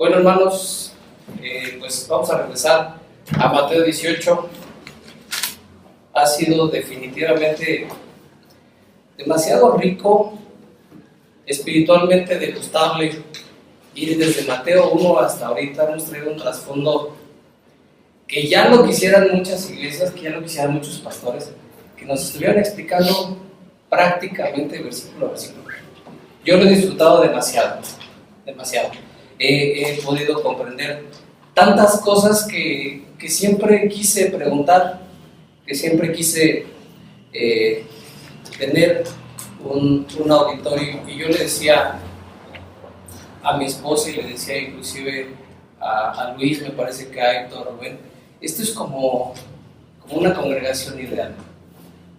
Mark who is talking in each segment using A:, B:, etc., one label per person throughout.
A: Bueno, hermanos, pues vamos a regresar a Mateo 18. Ha sido definitivamente demasiado rico, espiritualmente degustable, ir desde Mateo 1 hasta ahorita. Hemos traído un trasfondo que ya lo quisieran muchas iglesias, que ya lo quisieran muchos pastores, que nos estuvieran explicando prácticamente versículo a versículo. Yo lo he disfrutado demasiado. He podido comprender tantas cosas que siempre quise preguntar, que siempre quise tener un auditorio. Y yo le decía a mi esposa, y le decía inclusive a Luis, me parece que a Héctor, Rubén, esto es como una congregación ideal,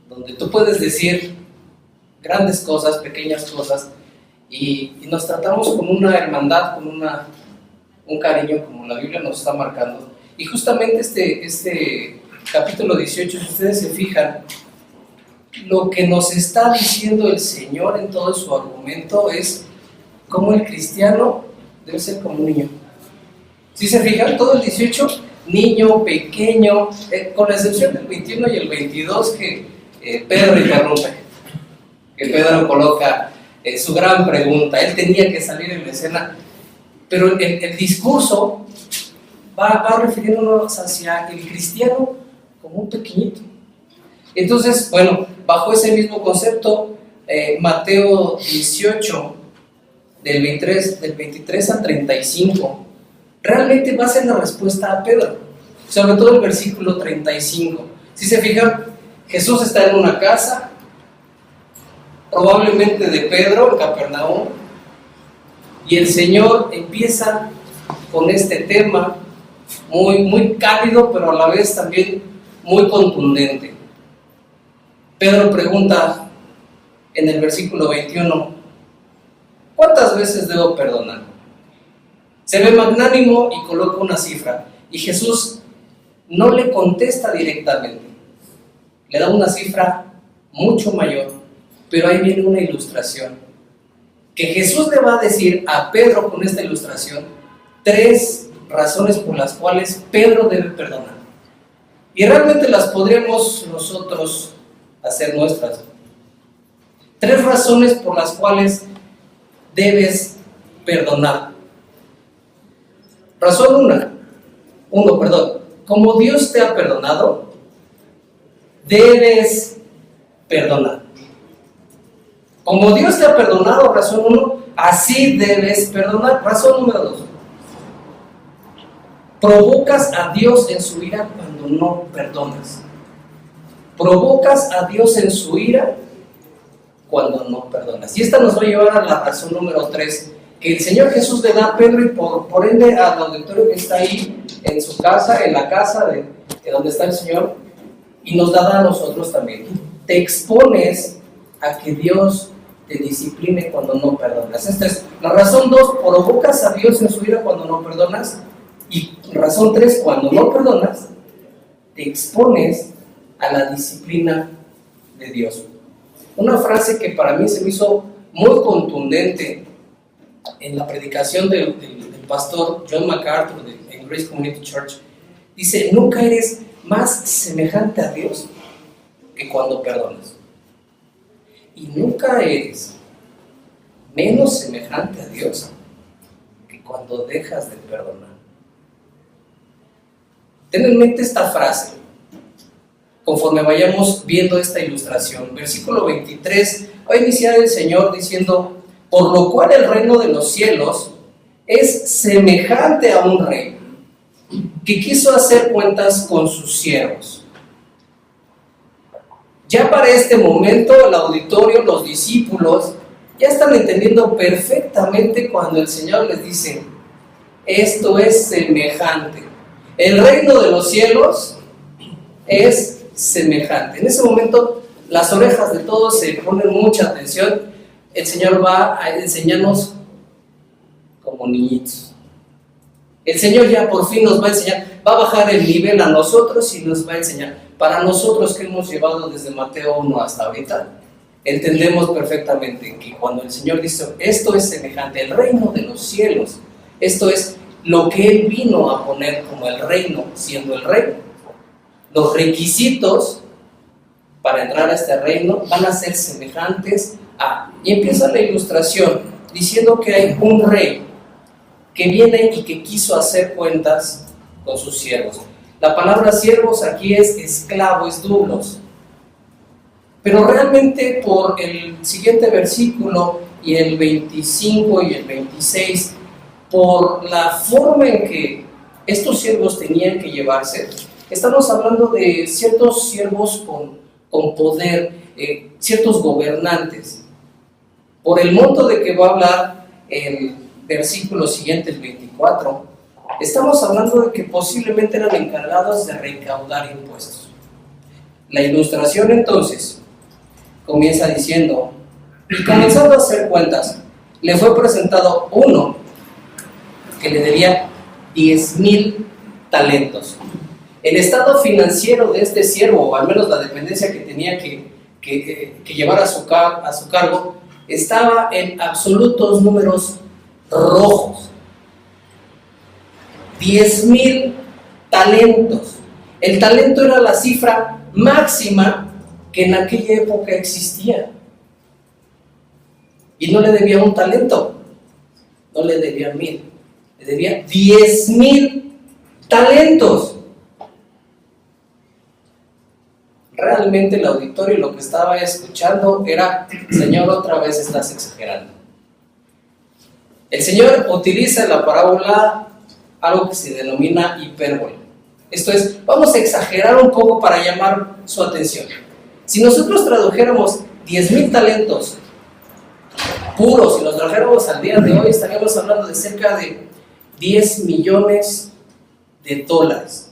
A: donde tú puedes decir grandes cosas, pequeñas cosas, y nos tratamos con una hermandad, con un cariño como la Biblia nos está marcando. Y justamente este capítulo 18, si ustedes se fijan, lo que nos está diciendo el Señor en todo su argumento es cómo el cristiano debe ser como un niño. Si se fijan, todo el 18, niño, pequeño, con la excepción del 21 y el 22 que Pedro interrumpe, que Pedro coloca su gran pregunta. Él tenía que salir en la escena, pero el discurso va refiriéndonos hacia el cristiano como un pequeñito. Entonces, bueno, bajo ese mismo concepto, Mateo 18, del 23 al 35, realmente va a ser la respuesta a Pedro, sobre todo el versículo 35. Si se fijan, Jesús está en una casa, probablemente de Pedro, en Capernaum, y el Señor empieza con este tema muy cálido, pero a la vez también muy contundente. Pedro pregunta en el versículo 21, ¿cuántas veces debo perdonar? Se ve magnánimo y coloca una cifra, y Jesús no le contesta directamente, le da una cifra mucho mayor, pero ahí viene una ilustración, que Jesús le va a decir a Pedro con esta ilustración 3 razones por las cuales Pedro debe perdonar, y realmente las podríamos nosotros hacer nuestras. 3 razones por las cuales debes perdonar. Razón 1, como Dios te ha perdonado, debes perdonar. Como Dios te ha perdonado, razón 1, así debes perdonar. Razón número 2, provocas a Dios en su ira cuando no perdonas. Provocas a Dios en su ira cuando no perdonas. Y esta nos va a llevar a la razón número 3, que el Señor Jesús le da a Pedro y por ende al auditorio que está ahí en su casa, en la casa de donde está el Señor, y nos da a nosotros también. Te expones a que Dios te discipline cuando no perdonas. Esta es la razón 2, provocas a Dios en su ira cuando no perdonas. Y razón 3, cuando no perdonas, te expones a la disciplina de Dios. Una frase que para mí se me hizo muy contundente en la predicación del pastor John MacArthur en Grace Community Church. Dice, nunca eres más semejante a Dios que cuando perdonas. Y nunca eres menos semejante a Dios que cuando dejas de perdonar. Ten en mente esta frase conforme vayamos viendo esta ilustración. Versículo 23, va a iniciar el Señor diciendo, por lo cual el reino de los cielos es semejante a un rey que quiso hacer cuentas con sus siervos. Ya para este momento el auditorio, los discípulos, ya están entendiendo perfectamente cuando el Señor les dice, esto es semejante. El reino de los cielos es semejante. En ese momento las orejas de todos se ponen mucha atención. El Señor va a enseñarnos como niñitos. El Señor ya por fin nos va a enseñar, va a bajar el nivel a nosotros y nos va a enseñar. Para nosotros que hemos llevado desde Mateo 1 hasta ahorita, entendemos perfectamente que cuando el Señor dice, esto es semejante, el reino de los cielos, esto es lo que él vino a poner como el reino, siendo el rey. Los requisitos para entrar a este reino van a ser semejantes a... Y empieza la ilustración diciendo que hay un rey que viene y que quiso hacer cuentas con sus siervos. La palabra siervos aquí es esclavo, es doulos. Pero realmente por el siguiente versículo y el 25 y el 26, por la forma en que estos siervos tenían que llevarse, estamos hablando de ciertos siervos con poder, ciertos gobernantes. Por el monto de que va a hablar el versículo siguiente, el 24, estamos hablando de que posiblemente eran encargados de recaudar impuestos. La ilustración entonces comienza diciendo: y comenzando a hacer cuentas, le fue presentado uno que le debía 10,000 talentos. El estado financiero de este siervo, o al menos la dependencia que tenía que llevar a su cargo, estaba en absolutos números rojos. 10,000 talentos. El talento era la cifra máxima que en aquella época existía. Y no le debía un talento, no le debía 1,000, le debía 10,000 talentos. Realmente el auditorio lo que estaba escuchando era: Señor, otra vez estás exagerando. El Señor utiliza en la parábola algo que se denomina hipérbole. Esto es, vamos a exagerar un poco para llamar su atención. Si nosotros tradujéramos 10,000 talentos puros y los trajéramos al día de hoy, estaríamos hablando de cerca de 10 millones de dólares.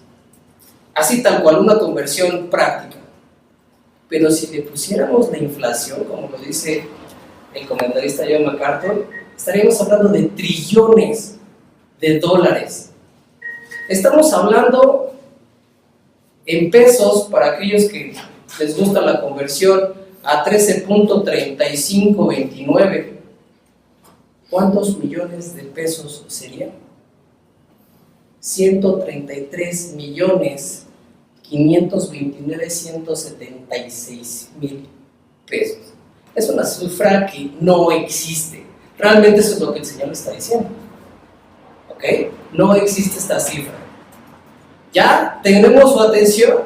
A: Así tal cual, una conversión práctica. Pero si le pusiéramos la inflación, como lo dice el comentarista John MacArthur, estaríamos hablando de trillones de dólares. Estamos hablando en pesos, para aquellos que les gusta la conversión, a 13.3529. ¿Cuántos millones de pesos serían? 133.529.176.000 pesos. Es una cifra que no existe. Realmente eso es lo que el Señor está diciendo. ¿Ok? No existe esta cifra. ¿Ya tenemos su atención?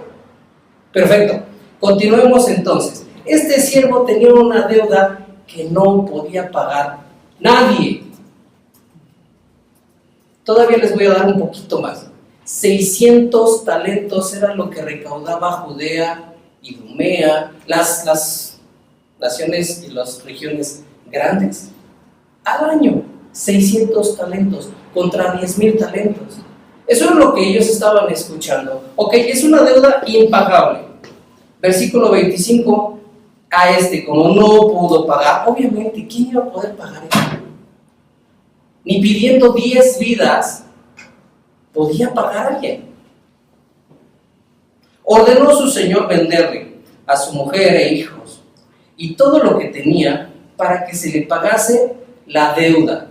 A: Perfecto. Continuemos entonces. Este siervo tenía una deuda que no podía pagar nadie. Todavía les voy a dar un poquito más. 600 talentos era lo que recaudaba Judea y Idumea, las naciones y las regiones grandes, al año. 600 talentos contra 10,000 talentos. Eso es lo que ellos estaban escuchando. Ok, es una deuda impagable. Versículo 25, a como no pudo pagar, obviamente, ¿quién iba a poder pagar eso? Ni pidiendo 10 vidas podía pagar a alguien. Ordenó su señor venderle a su mujer e hijos y todo lo que tenía para que se le pagase la deuda.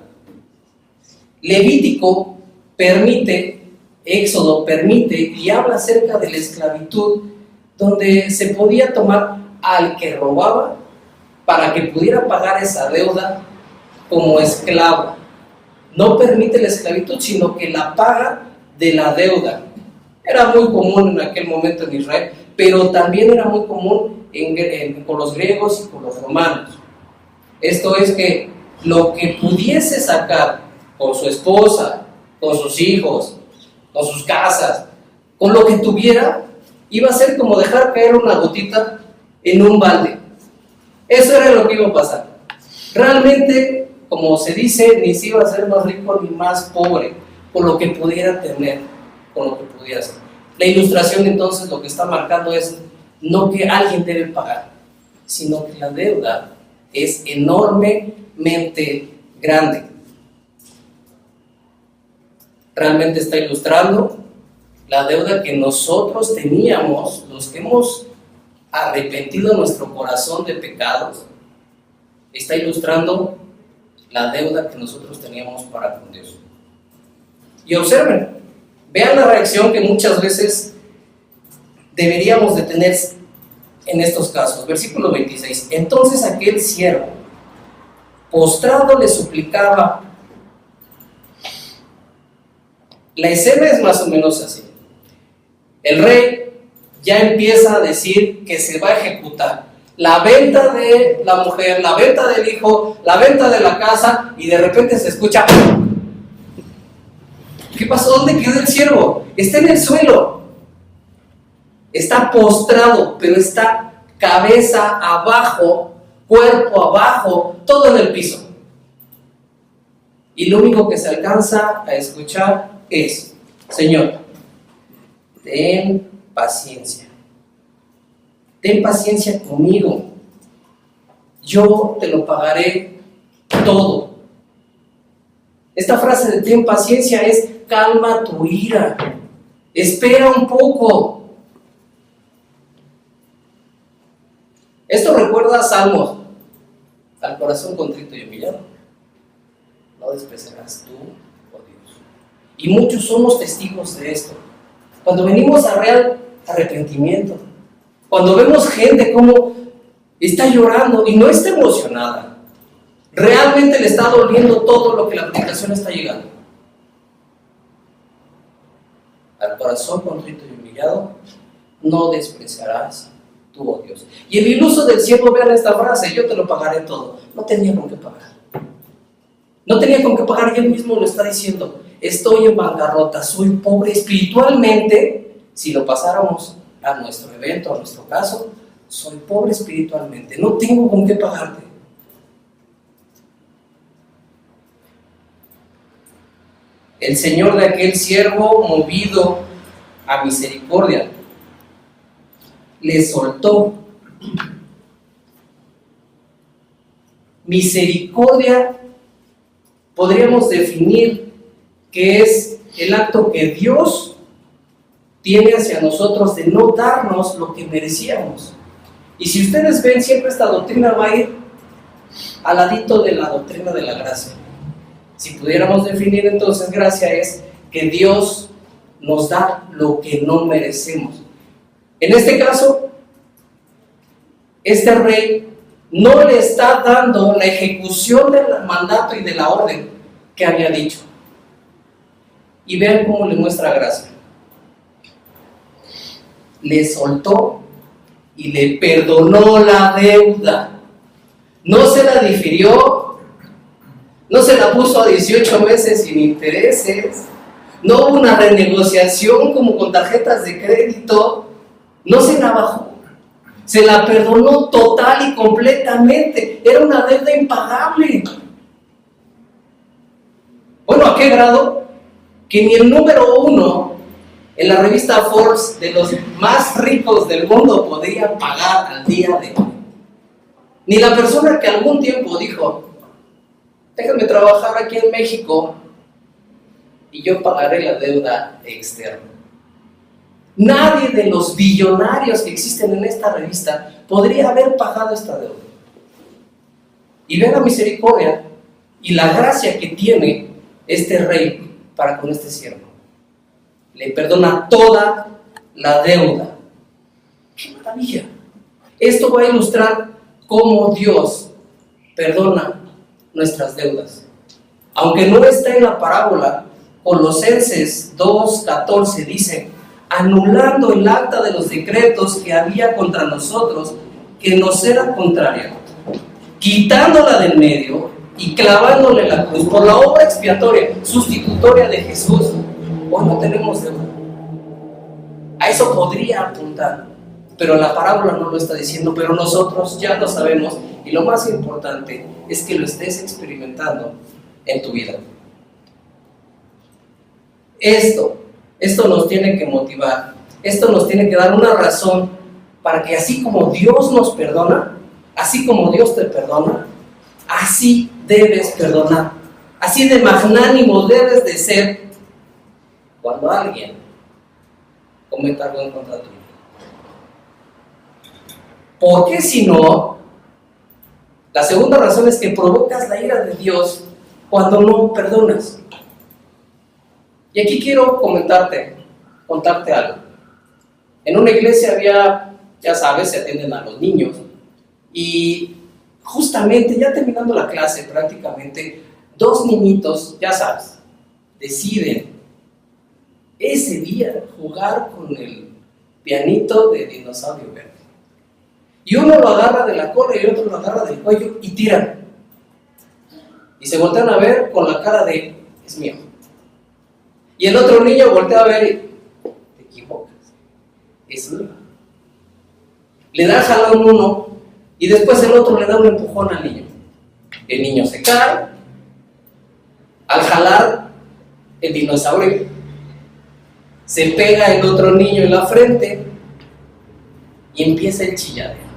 A: Levítico permite, Éxodo permite y habla acerca de la esclavitud, donde se podía tomar al que robaba para que pudiera pagar esa deuda como esclavo. No permite la esclavitud, sino que la paga de la deuda. Era muy común en aquel momento en Israel, pero también era muy común con los griegos y con los romanos. Esto es que lo que pudiese sacar con su esposa, con sus hijos, con sus casas, con lo que tuviera, iba a ser como dejar caer una gotita en un balde. Eso era lo que iba a pasar. Realmente, como se dice, ni se iba a ser más rico ni más pobre, con lo que pudiera tener, con lo que pudiera hacer. La ilustración entonces lo que está marcando es no que alguien debe pagar, sino que la deuda es enormemente grande. Realmente está ilustrando la deuda que nosotros teníamos, los que hemos arrepentido nuestro corazón de pecados. Está ilustrando la deuda que nosotros teníamos para con Dios. Y observen, vean la reacción que muchas veces deberíamos de tener en estos casos. Versículo 26. Entonces aquel siervo, postrado, le suplicaba. La escena es más o menos así. El rey ya empieza a decir que se va a ejecutar la venta de la mujer, la venta del hijo, la venta de la casa, y de repente se escucha: ¿qué pasó? ¿Dónde quedó el siervo? Está en el suelo. Está postrado, pero está cabeza abajo, cuerpo abajo, todo en el piso. Y lo único que se alcanza a escuchar es: Señor, ten paciencia. Ten paciencia conmigo. Yo te lo pagaré todo. Esta frase de ten paciencia es: calma tu ira. Espera un poco. Esto recuerda a Salmos: al corazón contrito y humillado no despreciarás tú, oh Dios. Y muchos somos testigos de esto. Cuando venimos a real arrepentimiento, cuando vemos gente como está llorando y no está emocionada, realmente le está doliendo todo lo que la predicación está llegando. Al corazón contrito y humillado no despreciarás tú, oh Dios. Y el iluso del siervo, vean esta frase: yo te lo pagaré todo. No tenía con qué pagar. No tenía con qué pagar, y él mismo lo está diciendo: estoy en bancarrota, soy pobre espiritualmente. Si lo pasáramos a nuestro evento, a nuestro caso, soy pobre espiritualmente, no tengo con qué pagarte. El Señor de aquel siervo, movido a misericordia, le soltó. Misericordia podríamos definir que es el acto que Dios tiene hacia nosotros de no darnos lo que merecíamos. Y si ustedes ven, siempre esta doctrina va a ir al ladito de la doctrina de la gracia. Si pudiéramos definir entonces, gracia es que Dios nos da lo que no merecemos. En este caso, este rey no le está dando la ejecución del mandato y de la orden que había dicho. Y vean cómo le muestra gracia. Le soltó y le perdonó la deuda. No se la difirió, no se la puso a 18 meses sin intereses, no hubo una renegociación como con tarjetas de crédito, no se la bajó. Se la perdonó total y completamente. Era una deuda impagable. Bueno, ¿a qué grado? Que ni el número 1 en la revista Forbes de los más ricos del mundo podía pagar al día de hoy. Ni la persona que algún tiempo dijo: déjame trabajar aquí en México y yo pagaré la deuda externa. Nadie de los billonarios que existen en esta revista podría haber pagado esta deuda. Y vean la misericordia y la gracia que tiene este rey para con este siervo. Le perdona toda la deuda. ¡Qué maravilla! Esto va a ilustrar cómo Dios perdona nuestras deudas. Aunque no está en la parábola, Colosenses 2:14 dice: anulando el acta de los decretos que había contra nosotros, que nos era contraria, quitándola del medio y clavándole la cruz por la obra expiatoria, sustitutoria de Jesús. Hoy no tenemos deuda. A eso podría apuntar, pero la parábola no lo está diciendo, pero nosotros ya lo sabemos, y lo más importante es que lo estés experimentando en tu vida. Esto nos tiene que motivar, esto nos tiene que dar una razón para que así como Dios nos perdona, así como Dios te perdona, así debes perdonar, así de magnánimo debes de ser cuando alguien cometa algo en contra tuyo. Porque si no, la segunda razón es que provocas la ira de Dios cuando no perdonas. Y aquí quiero contarte algo. En una iglesia había, ya sabes, se atienden a los niños, y justamente ya terminando la clase prácticamente, dos niñitos, ya sabes, deciden ese día jugar con el pianito de Dinosaurio Verde. Y uno lo agarra de la cola y el otro lo agarra del cuello y tiran. Y se voltean a ver con la cara de, es mío. Y el otro niño voltea a ver y, te equivocas, es mío. Le da jalón uno y después el otro le da un empujón al niño. El niño se cae. Al jalar, el dinosaurio se pega el otro niño en la frente y empieza el chilladero.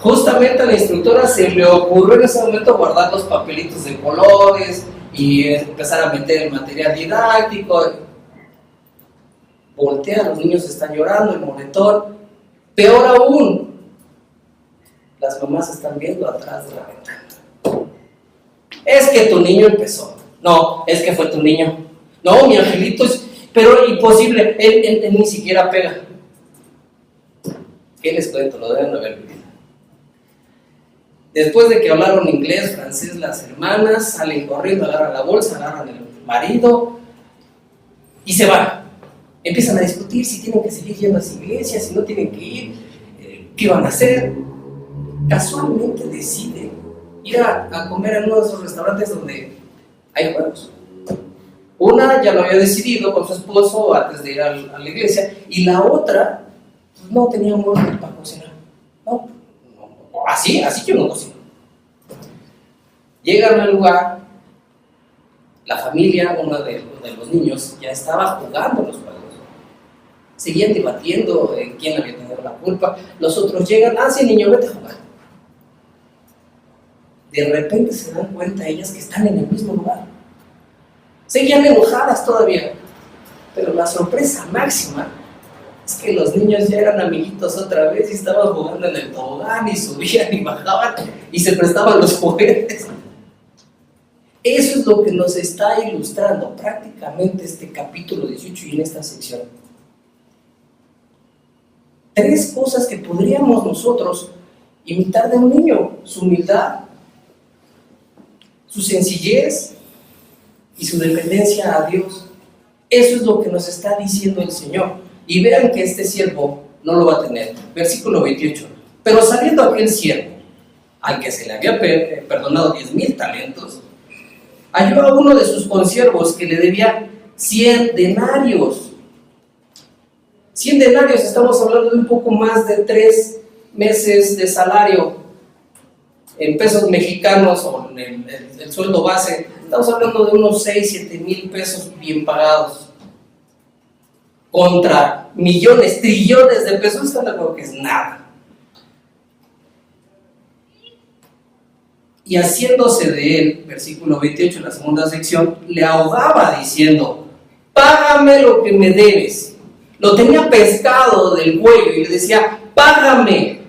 A: Justamente a la instructora se le ocurrió en ese momento guardar los papelitos de colores y empezar a meter el material didáctico. Voltea, los niños están llorando, el monitor. Peor aún, las mamás están viendo atrás de la ventana. Es que tu niño empezó. No, es que fue tu niño. No, mi angelito es, pero imposible, él ni siquiera pega. ¿Qué les cuento? Lo deben haber vivido. Después de que hablaron inglés, francés, las hermanas salen corriendo, agarran la bolsa, agarran el marido y se van. Empiezan a discutir si tienen que seguir yendo a las iglesias, si no tienen que ir, qué van a hacer. Casualmente deciden ir a comer en uno de esos restaurantes donde hay juegos. Una ya lo había decidido con su esposo antes de ir a la iglesia, y la otra pues, no tenía amor para cocinar. No, así yo no cocino. Llegan al lugar, la familia, uno de los niños, ya estaba jugando los juegos. Seguían debatiendo quién había tenido la culpa. Los otros llegan, sí, niño, vete a jugar. De repente se dan cuenta ellas que están en el mismo lugar. Seguían enojadas todavía, pero la sorpresa máxima es que los niños ya eran amiguitos otra vez y estaban jugando en el tobogán y subían y bajaban y se prestaban los juguetes. Eso es lo que nos está ilustrando prácticamente este capítulo 18 y en esta sección. Tres cosas que podríamos nosotros imitar de un niño: su humildad, su sencillez y su dependencia a Dios. Eso es lo que nos está diciendo el Señor. Y vean que este siervo no lo va a tener. Versículo 28. Pero saliendo aquel siervo, al que se le había perdonado 10,000 talentos, halló a uno de sus consiervos que le debía 100 denarios. 100 denarios, estamos hablando de un poco más de 3 meses de salario en pesos mexicanos, o en el sueldo base. Estamos hablando de unos 6,000-7,000 pesos bien pagados, contra millones, trillones de pesos. Están de acuerdo que es nada. Y haciéndose de él, versículo 28, la segunda sección, le ahogaba diciendo: págame lo que me debes. Lo tenía pescado del cuello y le decía: págame.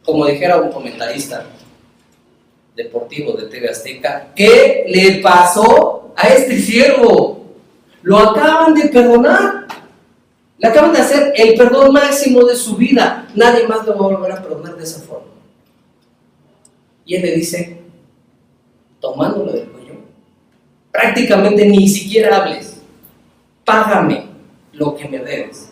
A: Como dijera un comentarista deportivo de TV Azteca, ¿qué le pasó a este siervo? Lo acaban de perdonar. Le acaban de hacer el perdón máximo de su vida. Nadie más lo va a volver a perdonar de esa forma. Y él le dice, tomándolo del cuello, prácticamente ni siquiera hables, págame lo que me debes.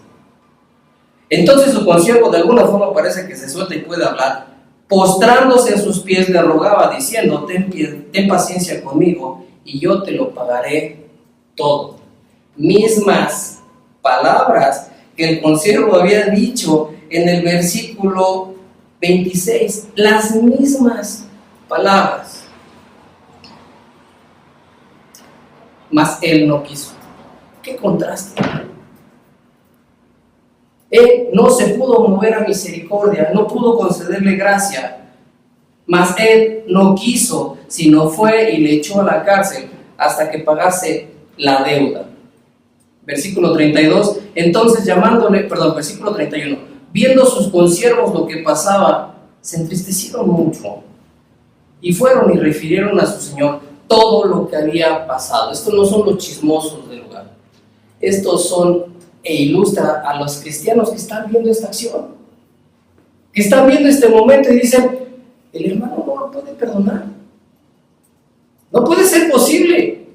A: Entonces su consiervo de alguna forma parece que se suelta y puede hablar. Postrándose a sus pies le rogaba diciendo: ten paciencia conmigo y yo te lo pagaré todo. Mismas palabras que el consiervo había dicho en el versículo 26, las mismas palabras. Mas él no quiso. ¿Qué contraste? Él no se pudo mover a misericordia, no pudo concederle gracia, mas él no quiso, sino fue y le echó a la cárcel hasta que pagase la deuda. Versículo 32, entonces versículo 31, viendo sus consiervos lo que pasaba, se entristecieron mucho y fueron y refirieron a su señor todo lo que había pasado. Estos no son los chismosos del lugar. Estos son e ilustra a los cristianos que están viendo esta acción, que están viendo este momento y dicen, el hermano no lo puede perdonar. No puede ser posible.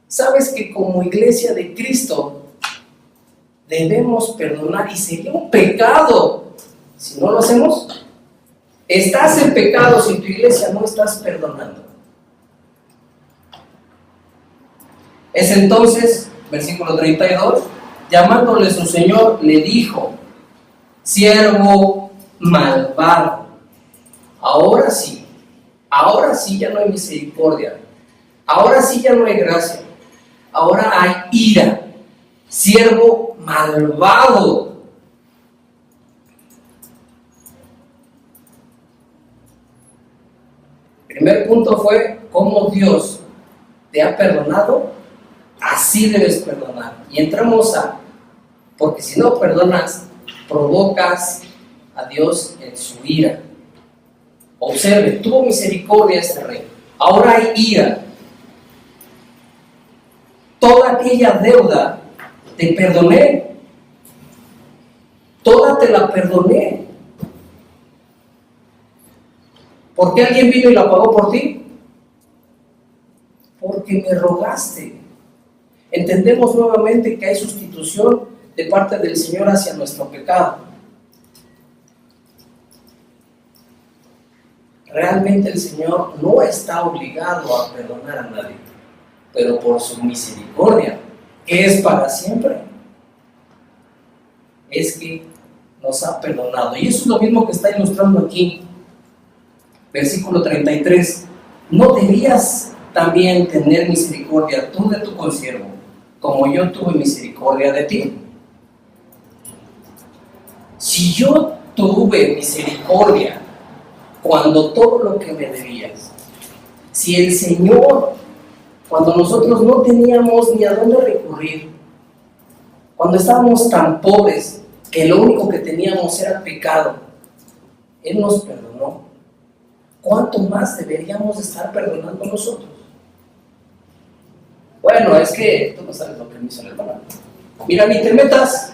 A: Sabes que como iglesia de Cristo debemos perdonar y sería un pecado si no lo hacemos. Estás en pecado si tu iglesia no estás perdonando. Es entonces, versículo 32, llamándole su señor, le dijo, siervo malvado, ahora sí ya no hay misericordia, ahora sí ya no hay gracia, ahora hay ira, siervo malvado. El primer punto fue cómo Dios te ha perdonado, así debes perdonar. Y entramos porque si no perdonas, provocas a Dios en su ira. Observe, tuvo misericordia este rey, ahora hay ira. Toda aquella deuda te perdoné, toda te la perdoné. ¿Por qué alguien vino y la pagó por ti? Porque me rogaste. Entendemos nuevamente que hay sustitución de parte del Señor hacia nuestro pecado. Realmente el Señor no está obligado a perdonar a nadie, pero por su misericordia, que es para siempre, es que nos ha perdonado. Y eso es lo mismo que está ilustrando aquí. Versículo 33. ¿No debías también tener misericordia tú de tu consiervo, como yo tuve misericordia de ti? Si yo tuve misericordia cuando todo lo que me debías, si el Señor, cuando nosotros no teníamos ni a dónde recurrir, cuando estábamos tan pobres que lo único que teníamos era pecado, Él nos perdonó, ¿cuánto más deberíamos estar perdonando nosotros? Bueno, es que tú no sabes lo que me hizo el hermano. Mira, ni te metas.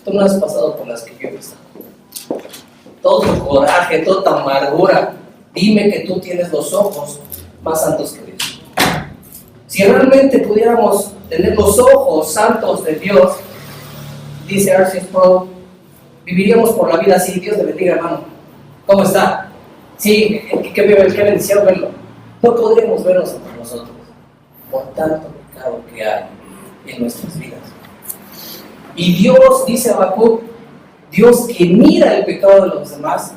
A: Tú no has pasado por las que yo he pasado. Todo tu coraje, toda tu amargura. Dime que tú tienes los ojos más santos que Dios. Si realmente pudiéramos tener los ojos santos de Dios, dice R.C. Sproul, viviríamos por la vida así. Dios te bendiga, hermano. ¿Cómo está? Sí, qué bendición verlo. No podríamos vernos entre nosotros por tanto pecado que hay en nuestras vidas. Y Dios, dice Habacuc, Dios que mira el pecado de los demás,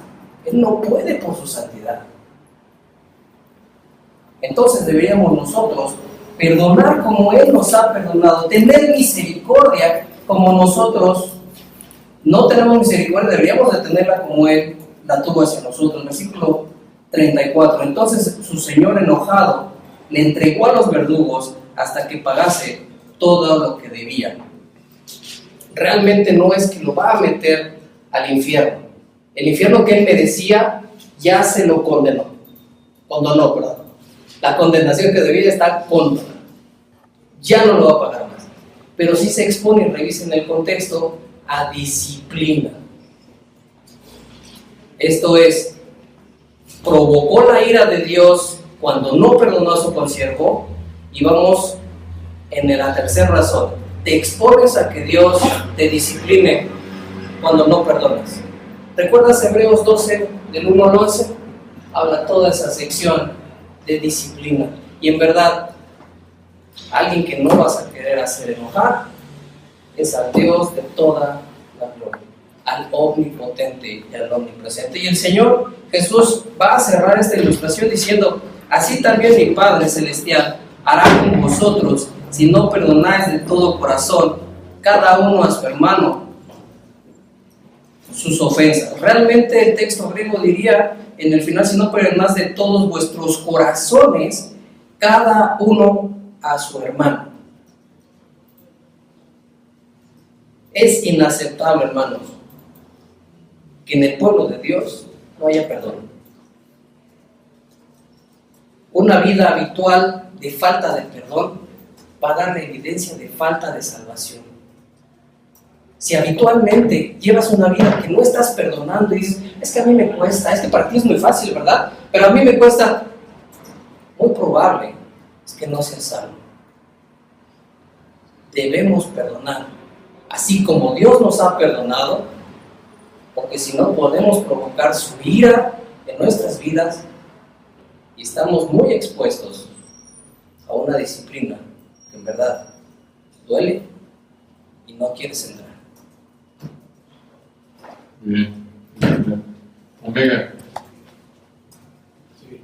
A: Él no puede por su santidad. Entonces deberíamos nosotros perdonar como Él nos ha perdonado, tener misericordia como nosotros no tenemos misericordia, deberíamos de tenerla como Él la tuvo hacia nosotros. Versículo 34. Entonces su señor enojado le entregó a los verdugos hasta que pagase todo lo que debía. Realmente no es que lo va a meter al infierno. El infierno que él merecía ya se lo condonó. La condenación que debía está condonada. Ya no lo va a pagar más. Pero sí se expone, y revisen el contexto, a disciplina. Esto es, provocó la ira de Dios cuando no perdonó a su consiervo. Y vamos en la tercera razón. Te expones a que Dios te discipline cuando no perdonas. ¿Recuerdas Hebreos 12, del 1 al 11? Habla toda esa sección de disciplina. Y en verdad, alguien que no vas a querer hacer enojar es al Dios de toda la gloria, al omnipotente y al omnipresente. Y el Señor Jesús va a cerrar esta ilustración diciendo, así también mi Padre Celestial hará con vosotros si no perdonáis de todo corazón cada uno a su hermano sus ofensas. Realmente el texto griego diría en el final, si no perdonáis de todos vuestros corazones cada uno a su hermano. Es inaceptable, hermanos, que en el pueblo de Dios no haya perdón. Una vida habitual de falta de perdón va a dar evidencia de falta de salvación. Si habitualmente llevas una vida que no estás perdonando y dices, es que a mí me cuesta, es que para ti es muy fácil, ¿verdad? Pero a mí me cuesta, muy probable es que no seas salvo. Debemos perdonar, así como Dios nos ha perdonado, porque si no podemos provocar su ira en nuestras vidas y estamos muy expuestos a una disciplina que en verdad duele y no quieres entrar.
B: Bien. Omega.
C: Sí.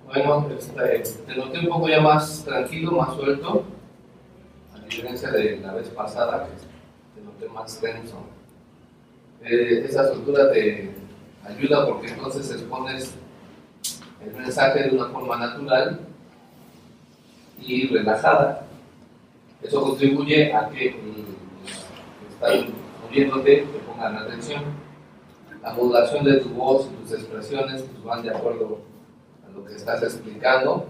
C: Bueno, te noté un poco ya más tranquilo, más suelto, a diferencia de la vez pasada, que te noté más tenso. Esa soltura te ayuda porque entonces expones el mensaje de una forma natural y relajada. Eso contribuye a que están oyéndote te pongan atención. La modulación de tu voz y tus expresiones pues, van de acuerdo a lo que estás explicando.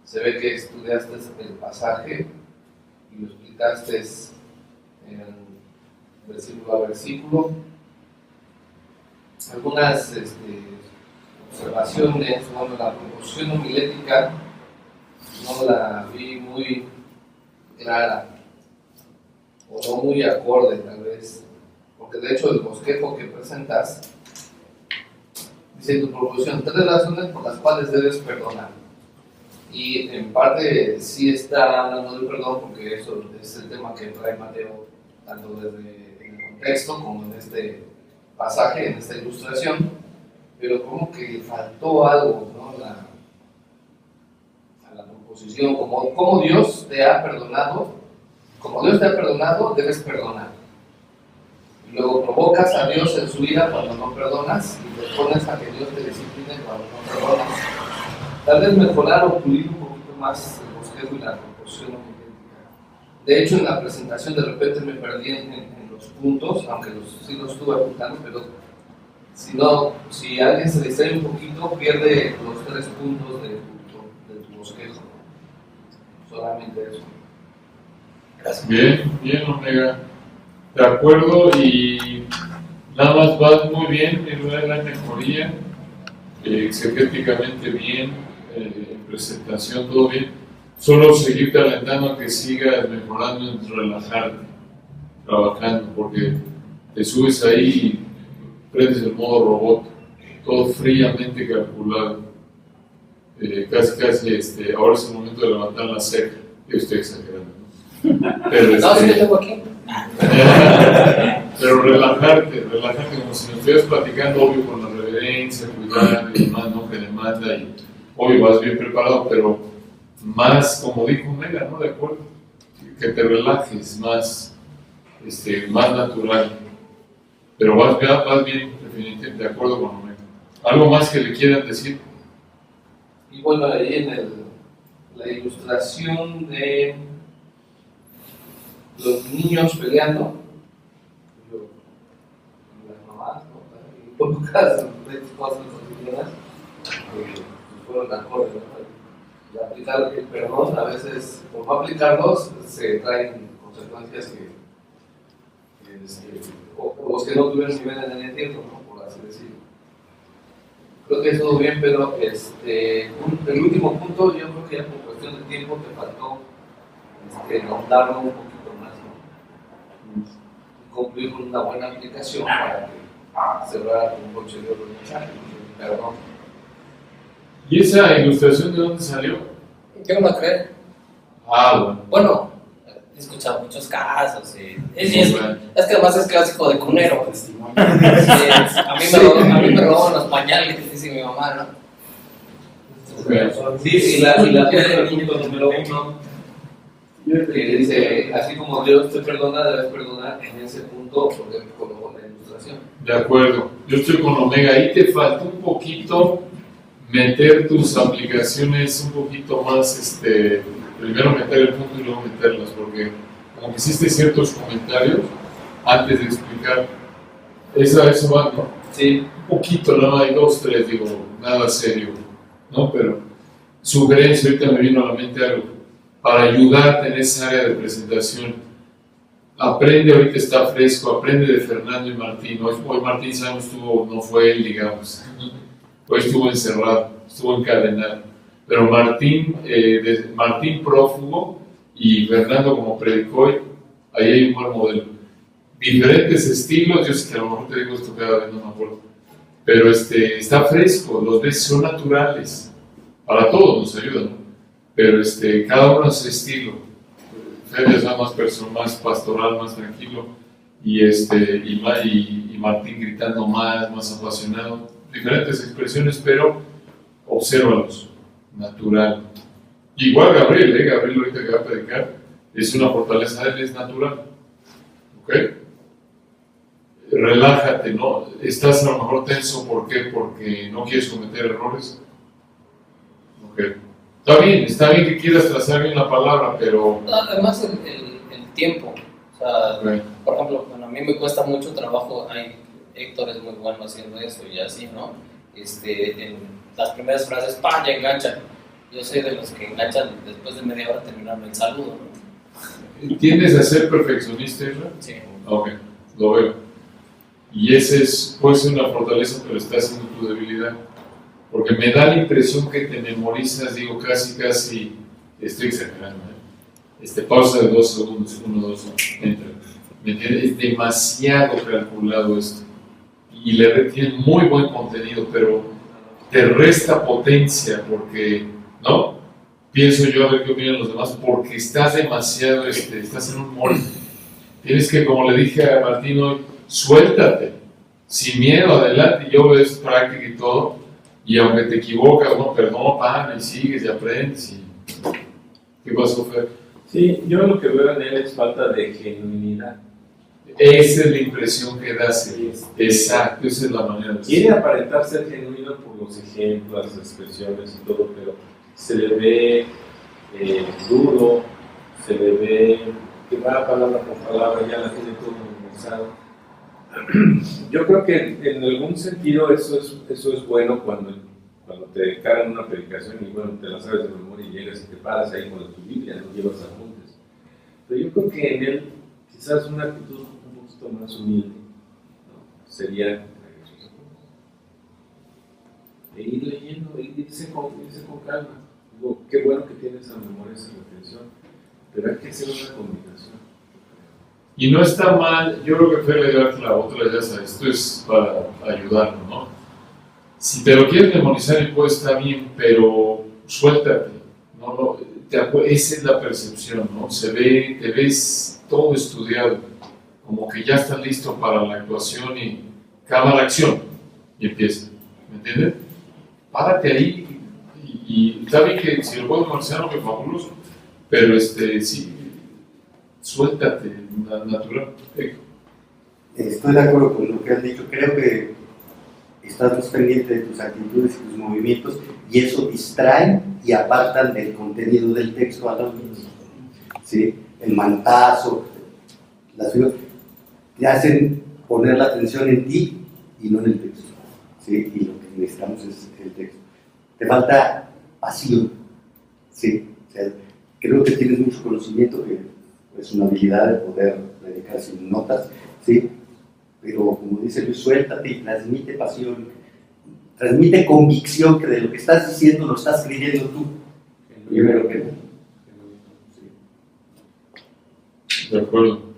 C: Se ve que estudiaste el pasaje y lo explicaste versículo a versículo. Algunas observaciones, bueno, la proporción homilética no la vi muy clara o no muy acorde tal vez, porque de hecho el bosquejo que presentas dice tu proposición 3 razones por las cuales debes perdonar, y en parte sí está hablando del perdón porque eso es el tema que trae Mateo tanto desde en el contexto como en este pasaje, en esta ilustración, pero como que le faltó algo, ¿no? A la proposición, como Dios te ha perdonado. Como Dios te ha perdonado, debes perdonar. Y luego provocas a Dios en su ira cuando no perdonas y te pones a que Dios te discipline cuando no perdonas. Tal vez mejorar o pulir un poquito más el bosquejo y la proporción homilética. De hecho, en la presentación de repente me perdí en los puntos, aunque sí los estuve apuntando, pero si alguien se distrae un poquito, pierde los 3 puntos de tu bosquejo. Solamente eso.
A: Gracias.
B: Bien, Omega. De acuerdo, y nada más vas muy bien, en la mejoría, exegéticamente bien, en presentación todo bien. Solo seguirte alentando a que sigas mejorando en relajarte, trabajando, porque te subes ahí y prendes el modo robot, todo fríamente calculado. Casi, ahora es el momento de levantar la ceja. Yo estoy exagerando, ¿no? Pero,
A: No, sí, yo tengo aquí.
B: pero relajarte como si nos estuvieras platicando, obvio, con la reverencia, cuidado y demás, ¿no? Que demanda, y obvio, vas bien preparado, pero más, como dijo Omega, ¿no? De acuerdo, que te relajes, más natural. Pero vas bien, definitivamente, de acuerdo con Omega. ¿Algo más que le quieran decir?
C: Y bueno, ahí en la ilustración de los niños peleando, las mamás, ¿no? Y pocas cosas cotidianas fueron acordes, ¿no? De aplicar el perdón, a veces, por no aplicarlos, se traen consecuencias que o los que no tuvieron nivel en el entierro, ¿no? Por así decirlo. Creo que es todo bien, pero el último punto, yo creo que ya por cuestión de tiempo te faltó ahondarlo un poquito más, ¿no? Cumplir con una buena aplicación para que cerrara un broche de oro el mensaje, perdón.
B: ¿Y esa ilustración de dónde salió?
A: Yo no creo.
B: Bueno.
A: Bueno, he escuchado muchos casos. Es que además es clásico de cunero. A mí me roban los pañales, dice mi mamá, ¿no?
B: Okay.
C: Sí, y la el punto número 1, que dice, así como Dios te perdona, debes perdonar en ese punto, porque colocó la ilustración.
B: De acuerdo, yo estoy con Omega. Ahí te falta un poquito meter tus aplicaciones un poquito más, primero meter el punto y luego meterlas, porque como que hiciste ciertos comentarios antes de explicar, eso va, ¿no?
C: Sí,
B: Un poquito, nada más, hay 2, 3, digo, nada serio, ¿no? Pero sugerencia, ahorita me vino a la mente algo, para ayudarte en esa área de presentación. Aprende, ahorita está fresco, aprende de Fernando y Martín. Hoy Martín, sabemos, no fue él, digamos. Hoy estuvo encerrado, estuvo encadenado. Pero Martín prófugo y Fernando como predicó hoy, ahí hay un buen modelo. Diferentes estilos, yo sé que a lo mejor te digo esto cada vez, no me acuerdo. Pero está fresco, los ves, son naturales. Para todos nos ayudan, ¿no? Pero cada uno a su estilo. Fede es más pastoral, más tranquilo, y Martín gritando más apasionado. Diferentes expresiones, pero obsérvalos, natural. Igual Gabriel ahorita que va a predicar, es una fortaleza de él, es natural. ¿Ok? Relájate, ¿no? Estás a lo mejor tenso, ¿por qué? Porque no quieres cometer errores. ¿Ok? Está bien que quieras trazar bien la palabra, pero...
A: Además, el tiempo. O sea,
B: Okay.
A: por ejemplo, bueno, a mí me cuesta mucho trabajo. Héctor es muy bueno haciendo eso y así, ¿no? En las primeras frases, ¡pam!, ya enganchan. Yo soy de los que enganchan después de media hora terminando el saludo, ¿no?
B: ¿Tiendes a ser perfeccionista, Israel?
A: Sí.
B: Ok, lo veo. Y puede ser una fortaleza, pero está siendo tu debilidad. Porque me da la impresión que te memorizas, digo, casi, estoy exagerando, ¿eh? Pausa de 2 segundos, 1, 2, entra. ¿Me entiendes? Es demasiado calculado esto. Y tiene muy buen contenido, pero te resta potencia porque, ¿no? Pienso yo, a ver qué opinan los demás, porque estás demasiado, estás en un molde. Tienes que, como le dije a Martín hoy, suéltate, sin miedo, adelante. Yo veo es práctica y todo, y aunque te equivocas, no, perdón, pana, y sigues y aprendes. ¿Qué pasó, Fer?
D: Sí, yo lo que veo en él es falta de genuinidad.
B: Esa es la impresión que da, sí. Exacto, esa es la manera de
D: Quiere aparentar ser genuino por los ejemplos, las expresiones y todo, pero se le ve duro, se le ve que va palabra por palabra, ya la tiene todo memorizado. Yo creo que en algún sentido eso es bueno cuando te encaran una predicación y bueno, te la sabes de memoria y llegas y te paras ahí con tu Biblia, no llevas apuntes. Pero yo creo que en él quizás una actitud un poquito más humilde, ¿no? Sería e ir leyendo, irse con calma. Digo, qué bueno que tienes esa memoria, esa retención, pero hay que hacer una combinación.
B: Y no está mal, yo creo que Fer le dio la otra, ya sabes, esto es para ayudarnos, ¿no? Si te lo quieres memorizar y puede estar bien, pero suéltate, ¿no? Esa es la percepción, ¿no? Te ves todo estudiado, como que ya estás listo para la actuación y cámara acción, y empieza, ¿me entiendes? Párate ahí y está bien que si lo puedo memorizar, no me fabuloso, pero sí, suéltate, natural.
E: Estoy de acuerdo con lo que has dicho. Creo que estás más pendiente de tus actitudes y tus movimientos y eso distrae y apartan del contenido del texto a los niños. ¿Sí? El mantazo, las figuras, te hacen poner la atención en ti y no en el texto. ¿Sí? Y lo que necesitamos es el texto. Te falta pasión. ¿Sí? O sea, creo que tienes mucho conocimiento, que es una habilidad de poder predicar sin notas, ¿sí? Pero como dice Luis, suéltate y transmite pasión, transmite convicción que de lo que estás diciendo lo estás creyendo tú. Primero que no.
B: De acuerdo.